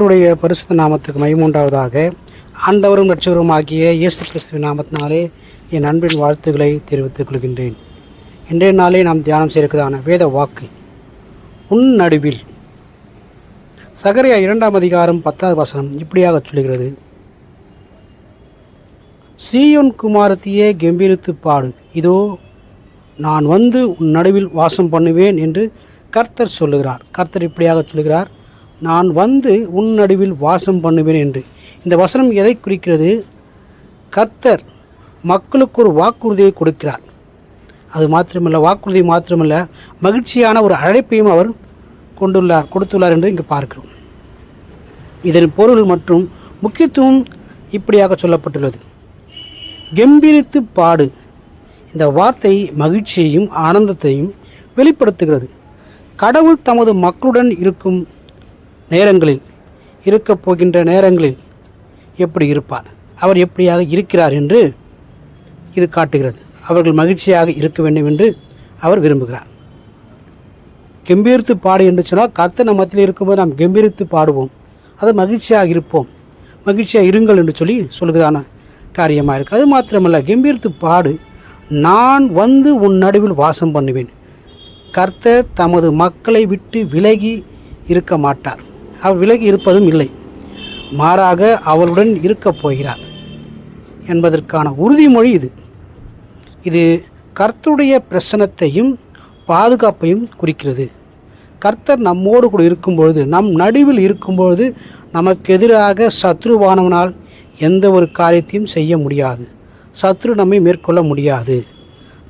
கர்த்தருடைய பரிசுத்த நாமத்துக்கு மகிமை உண்டாவதாக. ஆண்டவரும் இரட்சகரும் ஆகிய இயேசு கிறிஸ்துவின் நாமத்தினாலே என் அன்பின் வாழ்த்துக்களை தெரிவித்துக் கொள்கின்றேன். இன்றைய நாளே நாம் தியானம் செய்திருக்கிறதான வேத வாக்கு உன் நடுவில். சகரியா 2ஆம் அதிகாரம் 10வது வசனம் இப்படியாக சொல்கிறது: சீயோன் குமாரத்தியே கெம்பீரித்து பாடு, இதோ நான் வந்து உன் நடுவில் வாசம் பண்ணுவேன் என்று கர்த்தர் சொல்லுகிறார். கர்த்தர் இப்படியாக சொல்லுகிறார், நான் வந்து உன் நடுவில் வாசம் பண்ணுவேன் என்று. இந்த வசனம் எதை குறிக்கிறது? கர்த்தர் மக்களுக்கு ஒரு வாக்குறுதியை கொடுக்கிறார். அது மாத்திரமல்ல, வாக்குறுதி மாத்திரமல்ல, மகிழ்ச்சியான ஒரு அழைப்பையும் அவர் கொடுத்துள்ளார் என்று இங்கு பார்க்கிறோம். இதன் பொருள் மற்றும் முக்கியத்துவம் இப்படியாக சொல்லப்பட்டுள்ளது: கெம்பீரித்து பாடு. இந்த வார்த்தை மகிழ்ச்சியையும் ஆனந்தத்தையும் வெளிப்படுத்துகிறது. கடவுள் தமது மக்களுடன் இருக்கப் போகின்ற நேரங்களில் எப்படி இருப்பார், அவர் எப்படியாக இருக்கிறார் என்று இது காட்டுகிறது. அவர்கள் மகிழ்ச்சியாக இருக்க வேண்டும் என்று அவர் விரும்புகிறார். கெம்பீரித்து பாடு என்று சொன்னால், கர்த்தர் நம் மத்தியில் இருக்கும்போது நாம் கெம்பீரித்து பாடுவோம், அது மகிழ்ச்சியாக இருப்போம், மகிழ்ச்சியாக இருங்கள் என்று சொல்லுகிறதான காரியமாக இருக்குது. அது மாத்திரமல்ல, கெம்பீரித்து பாடு, நான் வந்து உன் நடுவில் வாசம் பண்ணுவேன். கர்த்தர் தமது மக்களை விட்டு விலகி இருக்க மாட்டார், அவர் விலகி இருப்பதும் இல்லை, மாறாக அவருடன் இருக்கப் போகிறார் என்பதற்கான உறுதிமொழி இது. இது கர்த்தருடைய பிரசன்னத்தையும் பாதுகாப்பையும் குறிக்கிறது. கர்த்தர் நம்மோடு கூட இருக்கும்பொழுது, நம் நடுவில் இருக்கும்பொழுது, நமக்கு எதிராக சத்ருவானவனால் எந்த ஒரு காரியத்தையும் செய்ய முடியாது. சத்ரு நம்மை மேற்கொள்ள முடியாது.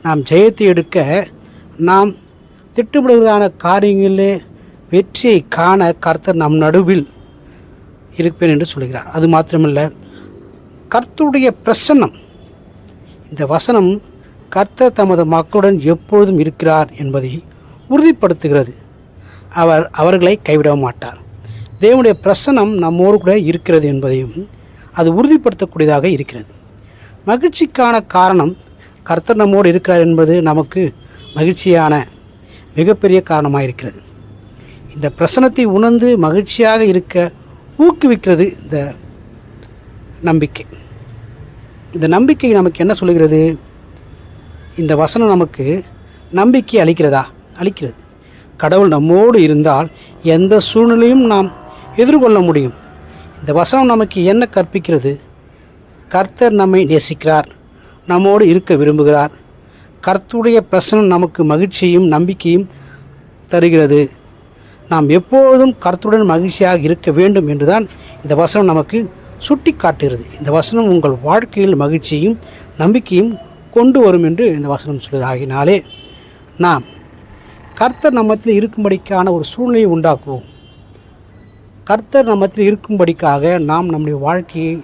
நாம் ஜெயத்தை எடுக்க, நாம் திட்டமிடுவதான காரியங்களிலே வெற்றியை காண கர்த்தர் நம் நடுவில் இருப்பேன் என்று சொல்கிறார். அது மாத்திரமல்ல, கர்த்தருடைய பிரசன்னம். இந்த வசனம் கர்த்தர் தமது மக்களுடன் எப்பொழுதும் இருக்கிறார் என்பதை உறுதிப்படுத்துகிறது. அவர்களை கைவிட மாட்டார். தேவனுடைய பிரசன்னம் நம்மோடு கூட இருக்கிறது என்பதையும் அது உறுதிப்படுத்தக்கூடியதாக இருக்கிறது. மகிழ்ச்சிக்கான காரணம் கர்த்தர் நம்மோடு இருக்கிறார் என்பது நமக்கு மகிழ்ச்சியான மிகப்பெரிய காரணமாக இருக்கிறது. இந்த பிரசன்னத்தை உணர்ந்து மகிழ்ச்சியாக இருக்க ஊக்குவிக்கிறது இந்த நம்பிக்கை. இந்த நம்பிக்கை நமக்கு என்ன சொல்லுகிறது? இந்த வசனம் நமக்கு நம்பிக்கை அளிக்கிறது. கடவுள் நம்மோடு இருந்தால் எந்த சூழ்நிலையும் நாம் எதிர்கொள்ள முடியும். இந்த வசனம் நமக்கு என்ன கற்பிக்கிறது? கர்த்தர் நம்மை நேசிக்கிறார், நம்மோடு இருக்க விரும்புகிறார். கர்த்தருடைய பிரசன்னம் நமக்கு மகிழ்ச்சியும் நம்பிக்கையும் தருகிறது. நாம் எப்பொழுதும் கர்த்தருடன் மகிழ்ச்சியாக இருக்க வேண்டும் என்றுதான் இந்த வசனம் நமக்கு சுட்டி காட்டுகிறது. இந்த வசனம் உங்கள் வாழ்க்கையில் மகிழ்ச்சியும் நம்பிக்கையும் கொண்டு வரும் என்று இந்த வசனம் சொல்வது. ஆகினாலே நாம் கர்த்தர் நம்மத்தில் இருக்கும்படிக்கான ஒரு சூழ்நிலையை உண்டாக்குவோம். கர்த்தர் நம்மத்தில் இருக்கும்படிக்காக நாம் நம்முடைய வாழ்க்கையை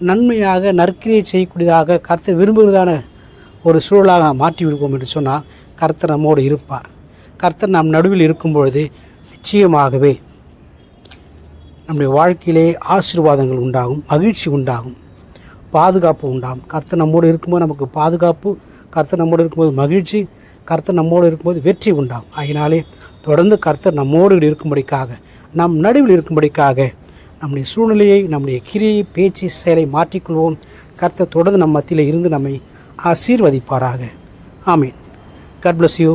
நன்மையாக நற்கிரியை செய்யக்கூடியதாக கர்த்தர் விரும்புவதான ஒரு சூழலாக மாற்றி விடுவோம் என்று சொன்னால் கர்த்தர் நம்மோடு இருப்பார். கர்த்தர் நம் நடுவில் இருக்கும் பொழுது நிச்சயமாகவே நம்முடைய வாழ்க்கையிலே ஆசீர்வாதங்கள் உண்டாகும், மகிழ்ச்சி உண்டாகும், பாதுகாப்பு உண்டாகும். கர்த்தர் நம்மோடு இருக்கும்போது நமக்கு பாதுகாப்பு, கர்த்தர் நம்மோடு இருக்கும்போது மகிழ்ச்சி, கர்த்தர் நம்மோடு இருக்கும்போது வெற்றி உண்டாகும். ஆகினாலே தொடர்ந்து கர்த்தர் நம்மோடு இருக்கும்படிக்காக, நம் நடுவில் இருக்கும்படிக்காக நம்முடைய சூழ்நிலையை, நம்முடைய கிரியை, பேச்சு, செயலை மாற்றிக்கொள்வோம். கர்த்தர் தொடர்ந்து நம் மத்தியில் இருந்து நம்மை ஆசீர்வதிப்பாராக. ஆமீன். God bless you.